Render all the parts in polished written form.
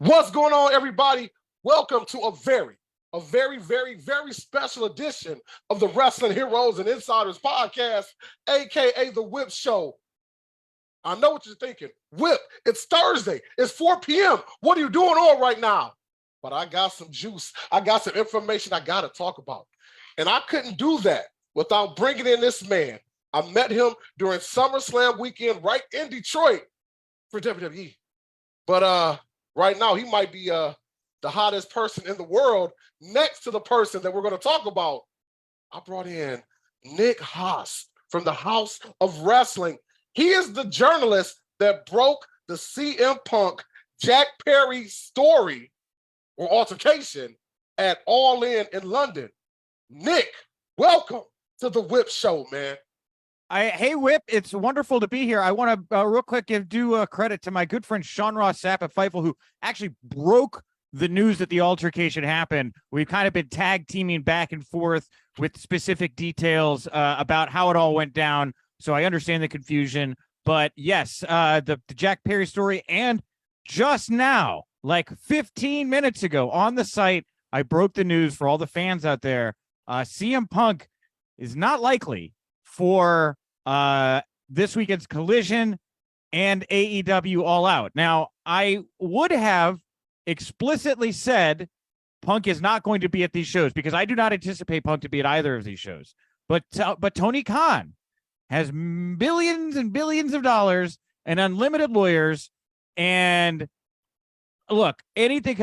What's going on, everybody? Welcome to a very special edition of the Wrestling Heroes and Insiders podcast, aka the Whip Show. I know what you're thinking. Whip, it's Thursday. It's 4 p.m. What are you doing on right now? But I got some juice. I got some information I got to talk about. And I couldn't do that without bringing in this man. I met him during SummerSlam weekend right in Detroit for WWE. But right now, he might be the hottest person in the world next to the person that we're going to talk about. I brought in Nick Haus from the House of Wrestling. He is the journalist that broke the CM Punk Jack Perry story or altercation at All In London. Nick, welcome to the Whip Show, man. Hey, Whip, it's wonderful to be here. I want to real quick give due credit to my good friend Sean Ross Sapp at Fightful, who actually broke the news that the altercation happened. We've kind of been tag teaming back and forth with specific details about how it all went down. So I understand the confusion. But yes, the Jack Perry story. And just now, like 15 minutes ago on the site, I broke the news for all the fans out there. CM Punk is not likely for this weekend's Collision and AEW All Out. Now, I would have explicitly said Punk is not going to be at these shows because I do not anticipate Punk to be at either of these shows. But Tony Khan has billions and billions of dollars and unlimited lawyers, and look, anything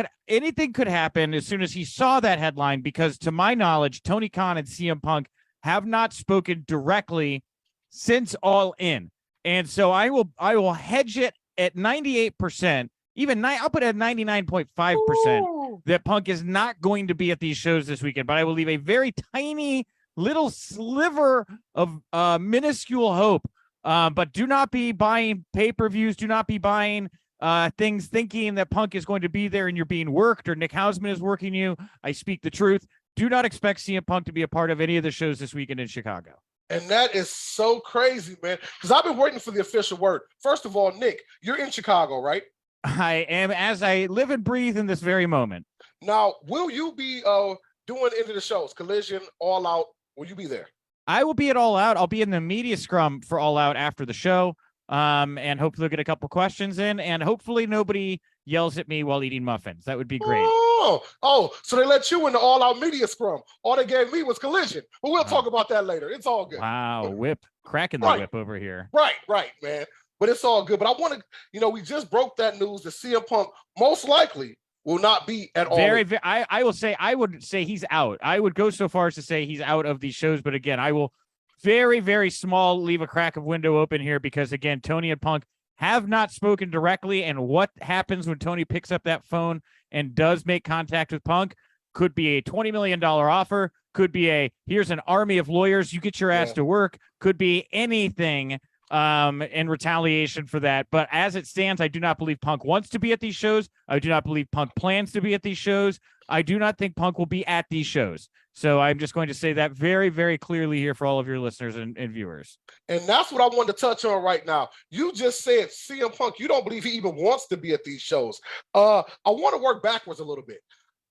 could happen as soon as he saw that headline, because to my knowledge, Tony Khan and CM Punk have not spoken directly since All In. And so I will hedge it at 98%, I'll put it at 99.5% that Punk is not going to be at these shows this weekend, but I will leave a very tiny little sliver of minuscule hope. But do not be buying pay-per-views, do not be buying things thinking that Punk is going to be there and you're being worked or Nick Hausman is working you. I speak the truth. Do not expect CM Punk to be a part of any of the shows this weekend in Chicago. And that is so crazy, man, because I've been waiting for the official word. First of all, Nick, you're in Chicago, right? I am, as I live and breathe in this very moment. Now, will you be doing any of the shows, Collision, All Out? Will you be there? I will be at All Out. I'll be in the media scrum for All Out after the show. And hopefully we'll get a couple questions in, and hopefully nobody yells at me while eating muffins. That would be great. Oh, so they let you in the All Out media scrum. All they gave me was Collision. But we'll talk about that later. It's all good. Wow, whip. Cracking the whip over here. Right, man. But it's all good. But I want to, we just broke that news that CM Punk most likely will not be at all. I would say he's out. I would go so far as to say he's out of these shows. But again, I will very, very small leave a crack of window open here because, again, Tony and Punk have not spoken directly, and what happens when Tony picks up that phone and does make contact with Punk could be a $20 million offer, could be here's an army of lawyers, you get your ass to work, could be anything in retaliation for that. But as it stands, I do not believe Punk wants to be at these shows. I do not believe Punk plans to be at these shows. I do not think Punk will be at these shows. So I'm just going to say that very, very clearly here for all of your listeners and viewers. And that's what I wanted to touch on right now. You just said CM Punk, you don't believe he even wants to be at these shows. I want to work backwards a little bit.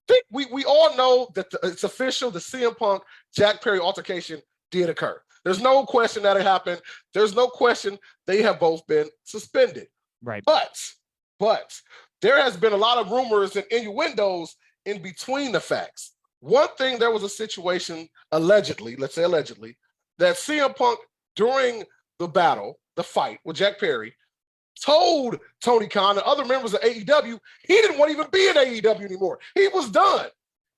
I think we all know that it's official, the CM Punk Jack Perry altercation did occur. There's no question that it happened. There's no question they have both been suspended. Right. But there has been a lot of rumors and innuendos in between the facts. One thing, there was a situation allegedly, let's say allegedly, that CM Punk during the fight with Jack Perry, told Tony Khan and other members of AEW he didn't want to even be in AEW anymore. He was done.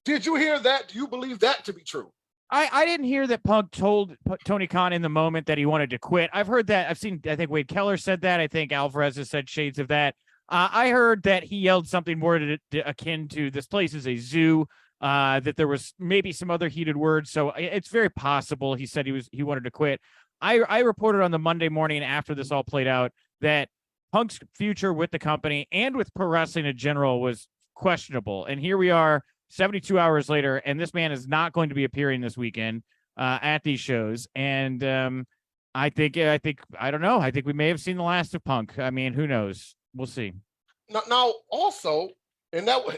Did you hear that? Do you believe that to be true? I didn't hear that Punk told Tony Khan in the moment that he wanted to quit. I've heard that. I think Wade Keller said that. I think Alvarez has said shades of that. I heard that he yelled something more akin to "this place is a zoo," that there was maybe some other heated words. So it's very possible he said he wanted to quit. I reported on the Monday morning after this all played out that Punk's future with the company and with pro wrestling in general was questionable. And here we are 72 hours later, and this man is not going to be appearing this weekend at these shows. And I don't know. I think we may have seen the last of Punk. I mean, who knows? We'll see. Now also, And that was,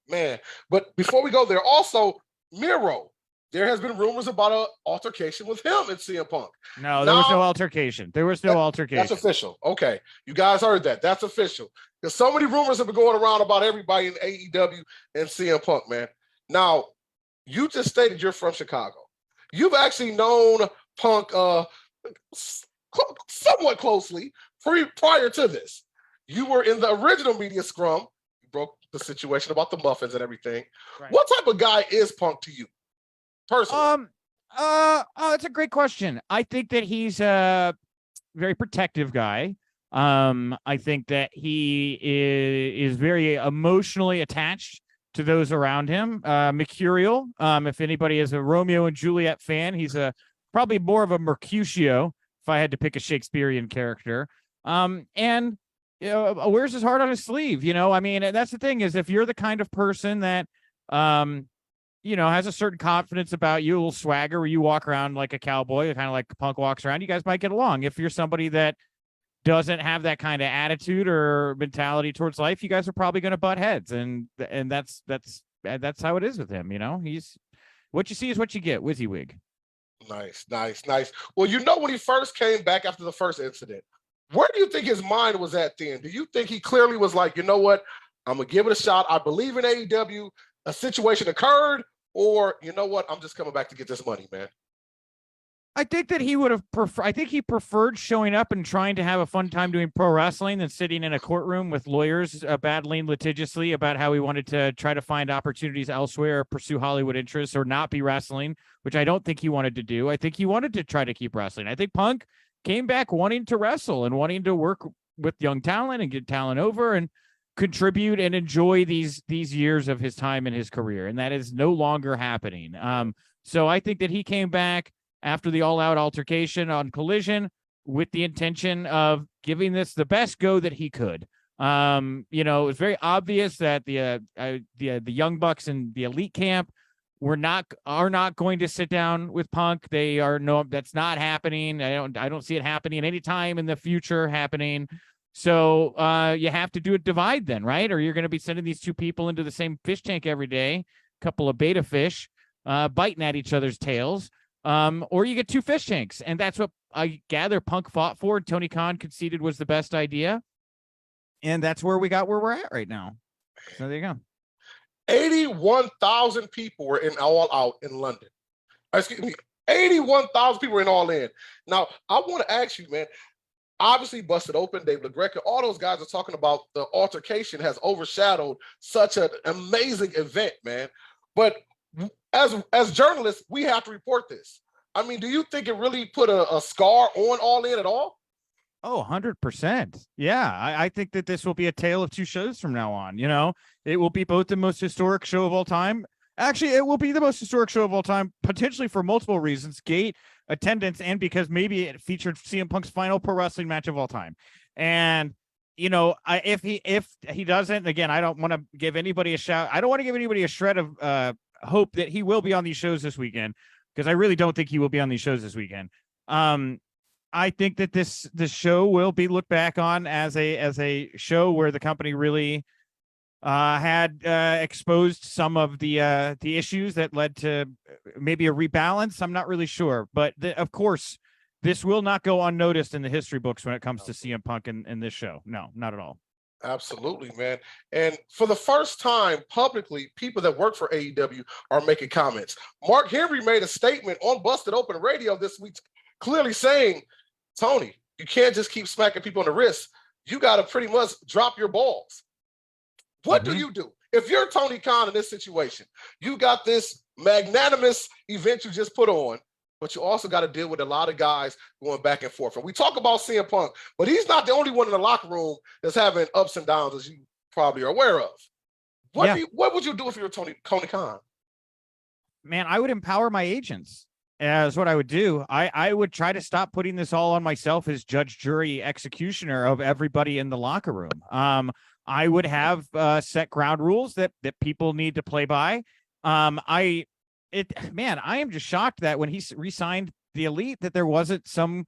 man. But before we go there, also Miro. There has been rumors about an altercation with him and CM Punk. No, there was no altercation. There was no altercation. That's official. Okay. You guys heard that. That's official. Because so many rumors have been going around about everybody in AEW and CM Punk, man. Now, you just stated you're from Chicago. You've actually known Punk somewhat closely prior to this. You were in the original media scrum. You broke the situation about the muffins and everything. Right. What type of guy is Punk to you? Personally. It's a great question. I think that he's a very protective guy. I think that he is very emotionally attached to those around him. Mercurial. If anybody is a Romeo and Juliet fan, he's probably more of a Mercutio, if I had to pick a Shakespearean character. And wears his heart on his sleeve. I mean, that's the thing is if you're the kind of person that has a certain confidence about you, a little swagger, where you walk around like a cowboy, kind of like Punk walks around, you guys might get along. If you're somebody that doesn't have that kind of attitude or mentality towards life, you guys are probably going to butt heads. And that's how it is with him. He's what you see is what you get. WYSIWYG. Nice. Well, when he first came back after the first incident, where do you think his mind was at then? Do you think he clearly was like, you know what? I'm going to give it a shot. I believe in AEW. A situation occurred. Or, you know what? I'm just coming back to get this money, man. I think that he would have I think he preferred showing up and trying to have a fun time doing pro wrestling than sitting in a courtroom with lawyers battling litigiously about how he wanted to try to find opportunities elsewhere or pursue Hollywood interests or not be wrestling, which I don't think he wanted to do. I think he wanted to try to keep wrestling. I think Punk came back wanting to wrestle and wanting to work with young talent and get talent over and contribute and enjoy these years of his time in his career. And that is no longer happening. So I think that he came back after the all-out altercation on Collision with the intention of giving this the best go that he could. It was very obvious that the Young Bucks and the Elite camp are not going to sit down with Punk. That's not happening. I don't see it happening anytime in the future happening. So you have to do a divide then, right? Or you're going to be sending these two people into the same fish tank every day, a couple of beta fish biting at each other's tails, or you get two fish tanks. And that's what I gather Punk fought for. Tony Khan conceded was the best idea. And that's where we're at right now. So there you go. 81,000 people were in All Out in London. Excuse me, 81,000 people were in All In. Now, I want to ask you, man, obviously Busted Open, Dave LaGreca, all those guys are talking about the altercation has overshadowed such an amazing event, man. But as journalists, we have to report this. I mean, do you think it really put a scar on All In at all? Oh, 100%. Yeah, I think that this will be a tale of two shows from now on. It will be both the most historic show of all time. Actually, it will be the most historic show of all time, potentially for multiple reasons: gate, attendance, and because maybe it featured CM Punk's final pro wrestling match of all time. And if he doesn't, again, I don't want to give anybody a shout. I don't want to give anybody a shred of hope that he will be on these shows this weekend, because I really don't think he will be on these shows this weekend. I think that this show will be looked back on as a show where the company really had exposed some of the issues that led to maybe a rebalance. I'm not really sure, but of course, this will not go unnoticed in the history books when it comes to CM Punk in this show. No, not at all. Absolutely, man. And for the first time publicly, people that work for AEW are making comments. Mark Henry made a statement on Busted Open Radio this week, clearly saying, Tony, you can't just keep smacking people on the wrist. You got to pretty much drop your balls. What do you do? If you're Tony Khan in this situation, you got this magnanimous event you just put on, but you also got to deal with a lot of guys going back and forth. And we talk about CM Punk, but he's not the only one in the locker room that's having ups and downs, as you probably are aware of. What would you do if you were Tony Khan? Man, I would empower my agents. As what I would do. I would try to stop putting this all on myself as judge, jury, executioner of everybody in the locker room. I would have set ground rules that people need to play by. I am just shocked that when he re-signed the Elite, that there wasn't some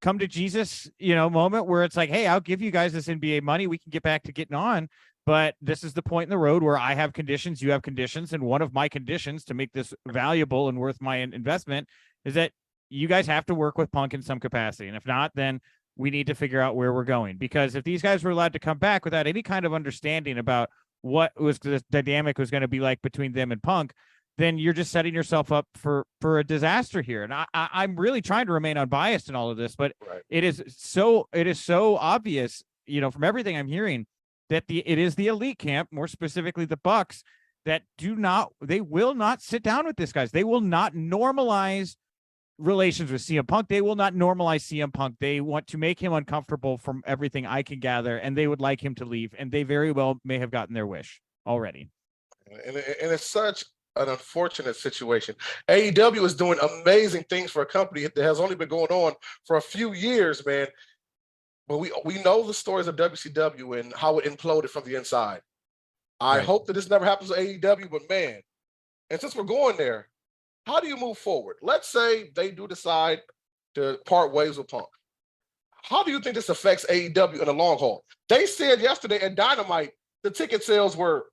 come to Jesus, moment where it's like, hey, I'll give you guys this NBA money. We can get back to getting on. But this is the point in the road where I have conditions, you have conditions, and one of my conditions to make this valuable and worth my investment is that you guys have to work with Punk in some capacity. And if not, then we need to figure out where we're going. Because if these guys were allowed to come back without any kind of understanding about what was the dynamic was going to be like between them and Punk, then you're just setting yourself up for a disaster here. And I'm really trying to remain unbiased in all of this, but Right. it is so obvious, from everything I'm hearing, that it is the elite camp, more specifically the Bucks, that they will not sit down with this guys. They will not normalize relations with CM Punk. They will not normalize CM Punk. They want to make him uncomfortable from everything I can gather, and they would like him to leave. And they very well may have gotten their wish already. And it's such an unfortunate situation. AEW is doing amazing things for a company that has only been going on for a few years, man. But we know the stories of WCW and how it imploded from the inside. I hope that this never happens to AEW, but man, and since we're going there, how do you move forward? Let's say they do decide to part ways with Punk. How do you think this affects AEW in the long haul? They said yesterday at Dynamite the ticket sales were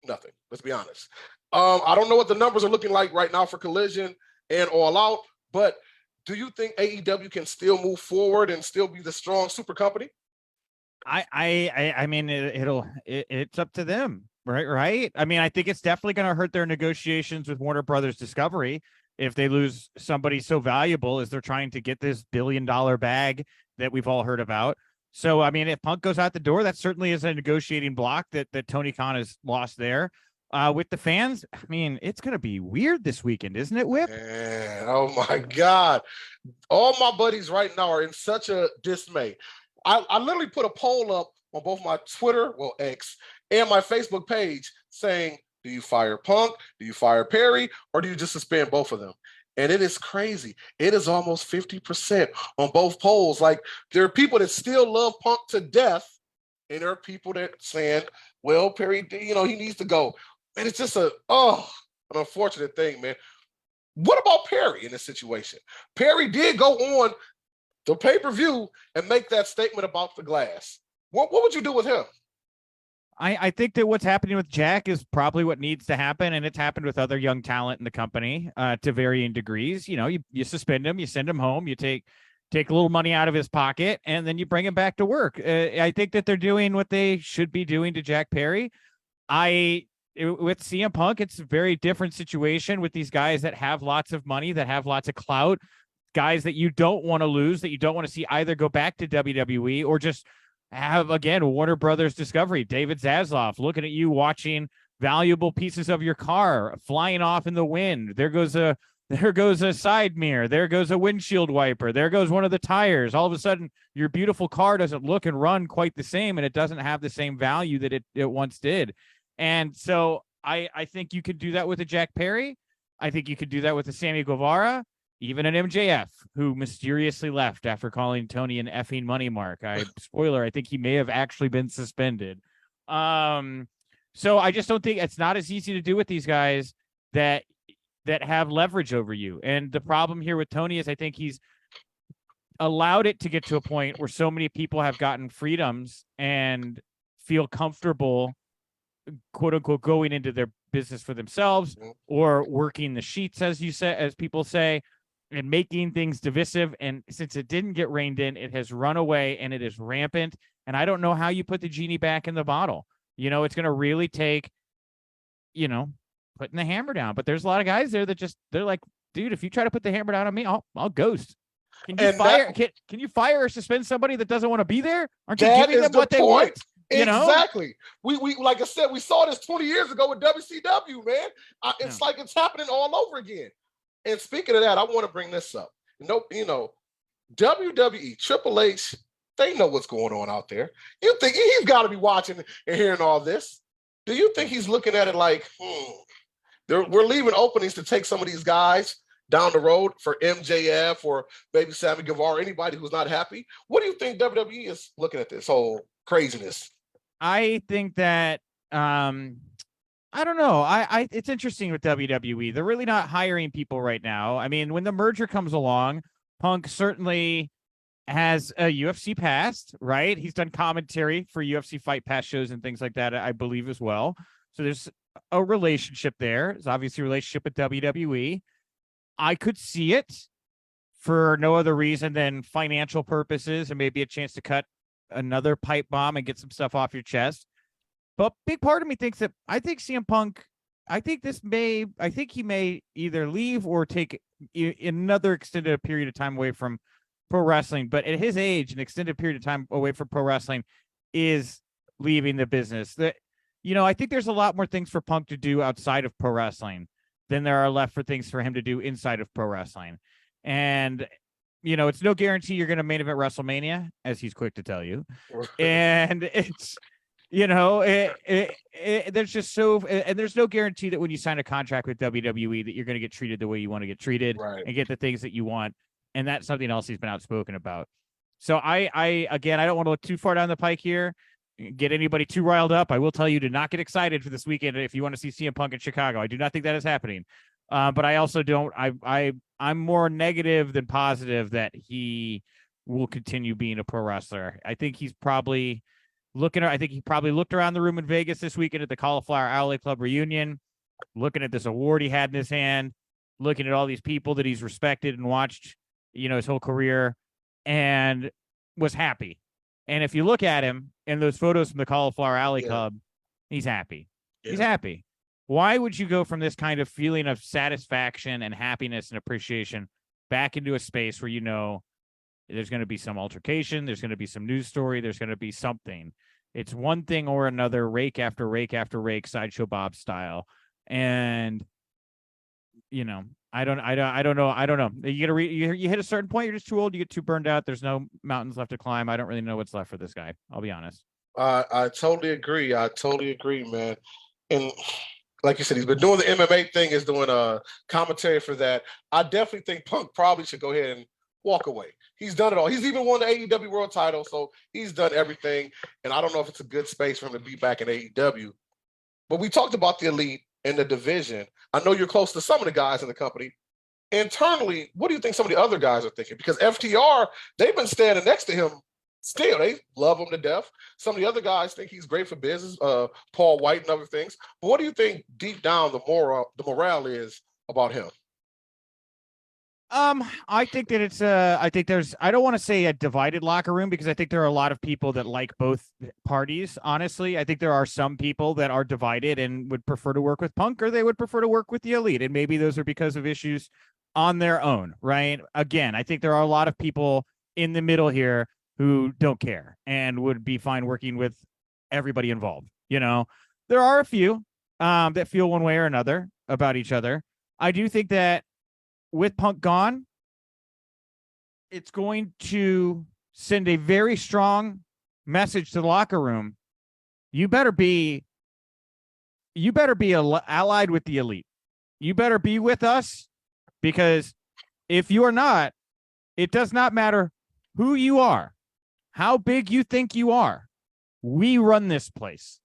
nothing. Let's be honest. I don't know what the numbers are looking like right now for Collision and All Out, but do you think AEW can still move forward and still be the strong super company? I mean, it's up to them, right? I mean, I think it's definitely going to hurt their negotiations with Warner Brothers Discovery if they lose somebody so valuable as they're trying to get this $1 billion bag that we've all heard about. So, I mean, if Punk goes out the door, that certainly is a negotiating block that Tony Khan has lost there. With the fans, I mean, it's going to be weird this weekend, isn't it, Whip? Man, oh my God. All my buddies right now are in such a dismay. I literally put a poll up on both my Twitter, well, X, and my Facebook page saying, do you fire Punk? Do you fire Perry? Or do you just suspend both of them? And it is crazy. It is almost 50% on both polls. Like, there are people that still love Punk to death, and there are people that saying, well, Perry, he needs to go. And it's just an unfortunate thing, man. What about Perry in this situation? Perry did go on the pay-per-view and make that statement about the glass. What would you do with him? I think that what's happening with Jack is probably what needs to happen, and it's happened with other young talent in the company to varying degrees. You suspend him, you send him home, you take a little money out of his pocket, and then you bring him back to work. I think that they're doing what they should be doing to Jack Perry. With CM Punk, it's a very different situation with these guys that have lots of money, that have lots of clout, guys that you don't want to lose, that you don't want to see either go back to WWE or just have, again, Warner Brothers Discovery, David Zaslav looking at you watching valuable pieces of your car flying off in the wind. There goes a side mirror. There goes a windshield wiper. There goes one of the tires. All of a sudden, your beautiful car doesn't look and run quite the same, and it doesn't have the same value that it once did. And so I think you could do that with a Jack Perry. I think you could do that with a Sammy Guevara, even an MJF, who mysteriously left after calling Tony an effing money mark. Spoiler, I think he may have actually been suspended. So I just don't think it's not as easy to do with these guys that have leverage over you. And the problem here with Tony is I think he's allowed it to get to a point where so many people have gotten freedoms and feel comfortable, quote unquote, going into their business for themselves or working the sheets, as people say, and making things divisive. And since it didn't get reined in, it has run away and it is rampant. And I don't know how you put the genie back in the bottle. It's going to really take, putting the hammer down. But there's a lot of guys there that they're like, dude, if you try to put the hammer down on me, I'll ghost. Can you fire or suspend somebody that doesn't want to be there? Aren't you giving them what they want? Exactly. We like I said, we saw this 20 years ago with WCW, man. It's like it's happening all over again. And speaking of that, I want to bring this up. WWE, Triple H, they know what's going on out there. You think he's got to be watching and hearing all this? Do you think he's looking at it like, we're leaving openings to take some of these guys down the road for MJF or maybe Sammy Guevara, anybody who's not happy? What do you think WWE is looking at this whole craziness? I think that I don't know. It's interesting with WWE. They're really not hiring people right now. I mean, when the merger comes along, Punk certainly has a UFC past, right? He's done commentary for UFC Fight Pass shows and things like that, I believe, as well. So there's a relationship there. There's obviously a relationship with WWE. I could see it for no other reason than financial purposes and maybe a chance to cut another pipe bomb and get some stuff off your chest. But big part of me thinks that I think CM Punk, I think he may either leave or take another extended period of time away from pro wrestling. But at his age, an extended period of time away from pro wrestling is leaving the business. That, I think there's a lot more things for Punk to do outside of pro wrestling than there are left for things for him to do inside of pro wrestling. And, it's no guarantee you're going to main event WrestleMania, as he's quick to tell you. And it's, there's just and there's no guarantee that when you sign a contract with WWE that you're going to get treated the way you want to get treated and get the things that you want. And that's something else he's been outspoken about. So I don't want to look too far down the pike here, get anybody too riled up. I will tell you to not get excited for this weekend if you want to see CM Punk in Chicago. I do not think that is happening. But I also don't. I'm more negative than positive that he will continue being a pro wrestler. I think he's probably he probably looked around the room in Vegas this weekend at the Cauliflower Alley Club reunion, looking at this award he had in his hand, looking at all these people that he's respected and watched, his whole career, and was happy. And if you look at him in those photos from the Cauliflower Alley Club, he's happy. Yeah. He's happy. Why would you go from this kind of feeling of satisfaction and happiness and appreciation back into a space where there's going to be some altercation, there's going to be some news story, there's going to be something. It's one thing or another, rake after rake after rake, Sideshow Bob style. And, I don't know. You hit a certain point, you're just too old, you get too burned out. There's no mountains left to climb. I don't really know what's left for this guy. I'll be honest. I totally agree. Man. And like you said, he's been doing the MMA thing, is doing a commentary for that. I definitely think Punk probably should go ahead and walk away. He's done it all. He's even won the AEW world title, so he's done everything. And I don't know if it's a good space for him to be back in AEW. But we talked about the Elite and the division. I know you're close to some of the guys in the company. Internally, what do you think some of the other guys are thinking? Because FTR, they've been standing next to him still. They love him to death. Some of the other guys think he's great for business, Paul White and other things. But what do you think deep down the morale is about him? I think that I don't want to say a divided locker room, because I think there are a lot of people that like both parties. Honestly, I think there are some people that are divided and would prefer to work with Punk, or they would prefer to work with the Elite. And maybe those are because of issues on their own, right? Again, I think there are a lot of people in the middle here who don't care and would be fine working with everybody involved. There are a few that feel one way or another about each other. I do think that with Punk gone, it's going to send a very strong message to the locker room. You better be allied with the Elite. You better be with us, because if you are not, it does not matter who you are, how big you think you are. We run this place.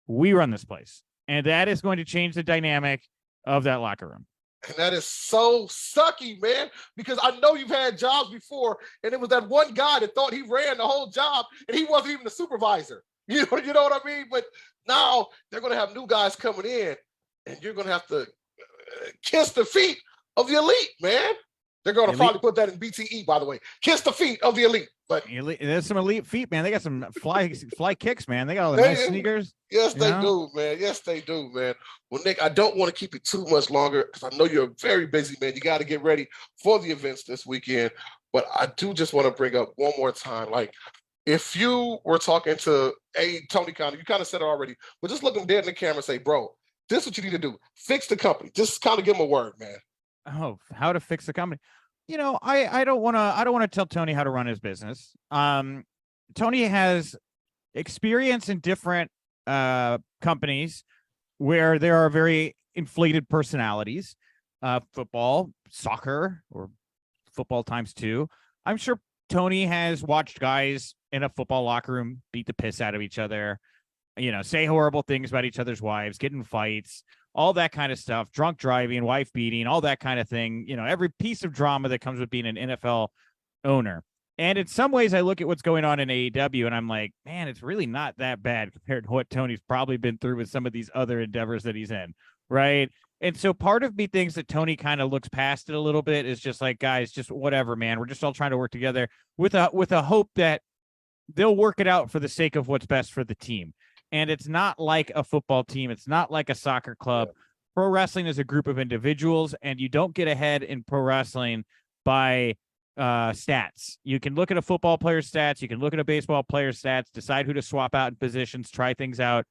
And that is going to change the dynamic of that locker room. And that is so sucky, man, because I know you've had jobs before, and it was that one guy that thought he ran the whole job, and he wasn't even the supervisor. You know what I mean? But now they're going to have new guys coming in, and you're going to have to kiss the feet of the Elite, man. They're going to probably put that in BTE, by the way. Kiss the feet of the Elite. But there's some elite feet, man. They got some fly kicks, man. They got all the nice sneakers. Yes, they do, man. Yes, they do, man. Well, Nick, I don't want to keep it too much longer, because I know you're a very busy man. You got to get ready for the events this weekend. But I do just want to bring up one more time, like, if you were talking to Tony Khan, you kind of said it already, but just look him dead in the camera and say, bro, this is what you need to do. Fix the company. Just kind of give him a word, man. Oh, how to fix the company. I don't want to tell Tony how to run his business. Tony has experience in different companies where there are very inflated personalities, football, soccer, or football times two. I'm sure Tony has watched guys in a football locker room beat the piss out of each other, say horrible things about each other's wives, get in fights, all that kind of stuff, drunk driving, wife beating, all that kind of thing. Every piece of drama that comes with being an NFL owner. And in some ways, I look at what's going on in AEW and I'm like, man, it's really not that bad compared to what Tony's probably been through with some of these other endeavors that he's in. Right. And so part of me thinks that Tony kind of looks past it a little bit. Is just like, guys, just whatever, man. We're just all trying to work together with a hope that they'll work it out for the sake of what's best for the team. And it's not like a football team. It's not like a soccer club. Yeah. Pro wrestling is a group of individuals, and you don't get ahead in pro wrestling by stats. You can look at a football player's stats. You can look at a baseball player's stats, decide who to swap out in positions, try things out.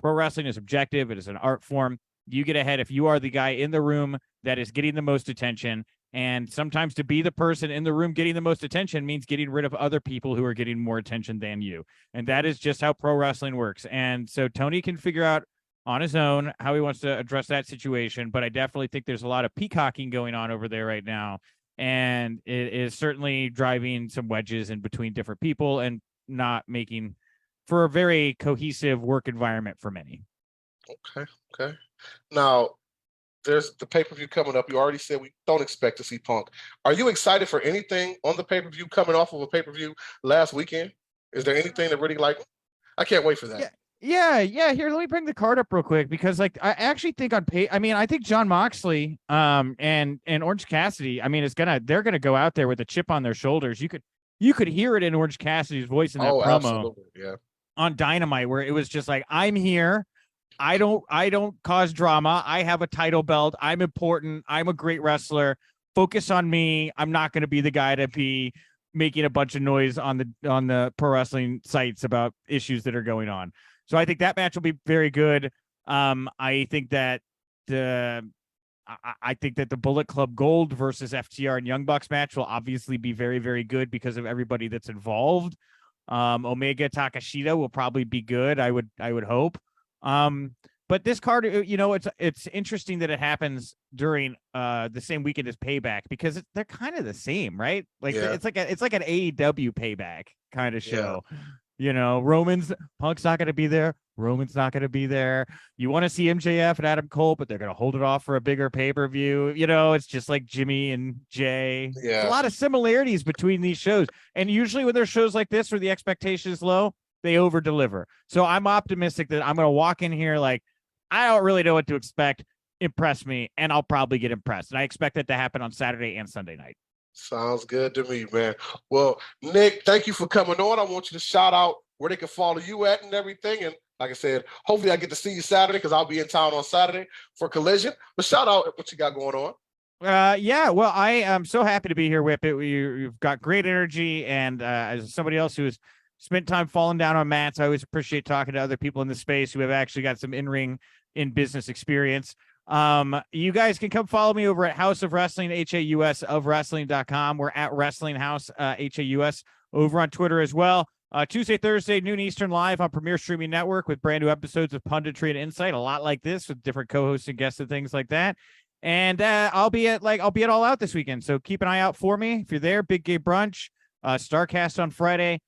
Pro wrestling is objective. It is an art form. You get ahead if you are the guy in the room that is getting the most attention. And sometimes to be the person in the room getting the most attention means getting rid of other people who are getting more attention than you. And that is just how pro wrestling works. And so Tony can figure out on his own how he wants to address that situation. But I definitely think there's a lot of peacocking going on over there right now. And it is certainly driving some wedges in between different people and not making for a very cohesive work environment for many. Okay. Now, there's the pay-per-view coming up. You already said we don't expect to see Punk. Are you excited for anything on the pay-per-view coming off of a pay-per-view last weekend? Is there anything that really I can't wait for that. Yeah. Here, let me bring the card up real quick because I actually think I think Jon Moxley and Orange Cassidy, they're gonna go out there with a chip on their shoulders. You could hear it in Orange Cassidy's voice in that promo. Absolutely. Yeah. On Dynamite, where it was just like, I'm here. I don't cause drama. I have a title belt. I'm important. I'm a great wrestler. Focus on me. I'm not going to be the guy to be making a bunch of noise on the pro wrestling sites about issues that are going on. So I think that match will be very good. I think that the Bullet Club Gold versus FTR and Young Bucks match will obviously be very, very good because of everybody that's involved. Omega Takashita will probably be good. I would hope. But this card, it's interesting that it happens during the same weekend as Payback because they're kind of the same, right? Like it's like an AEW Payback kind of show. Yeah. Punk's not going to be there. Roman's not going to be there. You want to see MJF and Adam Cole, but they're going to hold it off for a bigger pay-per-view. It's just like Jimmy and Jay. Yeah. There's a lot of similarities between these shows. And usually when there's shows like this where the expectation is low, they over-deliver. So I'm optimistic that I'm going to walk in here like, I don't really know what to expect. Impress me, and I'll probably get impressed. And I expect that to happen on Saturday and Sunday night. Sounds good to me, man. Well, Nick, thank you for coming on. I want you to shout out where they can follow you at and everything. And like I said, hopefully I get to see you Saturday because I'll be in town on Saturday for Collision. But shout out what you got going on. Well, I am so happy to be here, Whip. You've got great energy, and as somebody else who has spent time falling down on mats, I always appreciate talking to other people in the space who have actually got some in-ring in business experience. You guys can come follow me over at House of Wrestling, HAUS of wrestling.com. We're at Wrestling House, HAUS, over on Twitter as well. Tuesday, Thursday, noon Eastern, live on Premier Streaming Network with brand new episodes of Punditry and Insight, a lot like this with different co-hosts and guests and things like that. And I'll be at All Out this weekend, so keep an eye out for me. If you're there, Big Gay Brunch, Starcast on Friday.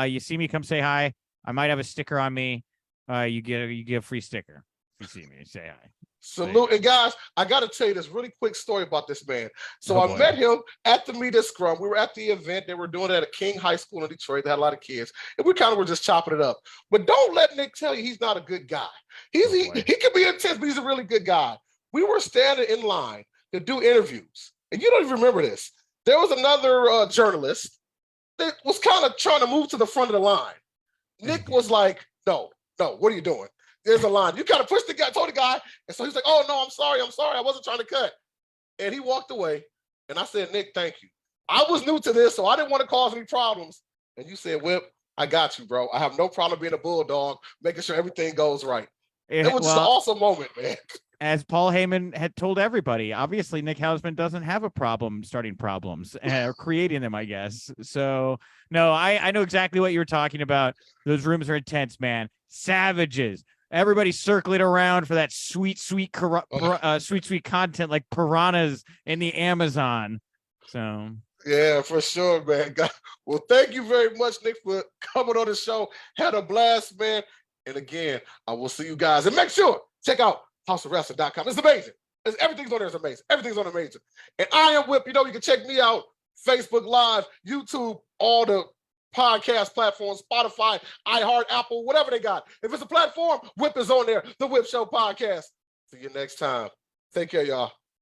You see me, come say hi. I might have a sticker on me. You get a free sticker. If you see me, say hi. Salute. And guys, I got to tell you this really quick story about this man. So I met him at the Meet at Scrum. We were at the event. They were doing it at King High School in Detroit. They had a lot of kids. And we kind of were just chopping it up. But don't let Nick tell you he's not a good guy. He can be intense, but he's a really good guy. We were standing in line to do interviews. And you don't even remember this. There was another journalist that was kind of trying to move to the front of the line. Nick was like, no, what are you doing? There's a line. You kind of pushed the guy, told the guy. And so he's like, oh, no, I'm sorry. I wasn't trying to cut. And he walked away. And I said, Nick, thank you. I was new to this, so I didn't want to cause any problems. And you said, Whip, I got you, bro. I have no problem being a bulldog, making sure everything goes right. It was just an awesome moment, man. As Paul Heyman had told everybody, obviously Nick Hausman doesn't have a problem starting problems or creating them, I guess. So, no, I know exactly what you were talking about. Those rooms are intense, man. Savages. Everybody circling around for that sweet content like piranhas in the Amazon. So yeah, for sure, man. Well, thank you very much, Nick, for coming on the show. Had a blast, man. And again, I will see you guys. And make sure, check out houseofwrestling.com. It's amazing. Everything's on there is amazing. Everything's on amazing. And I am Whip. You can check me out Facebook Live, YouTube, all the podcast platforms, Spotify, iHeart, Apple, whatever they got. If it's a platform, Whip is on there. The Whip Show Podcast. See you next time. Take care, y'all.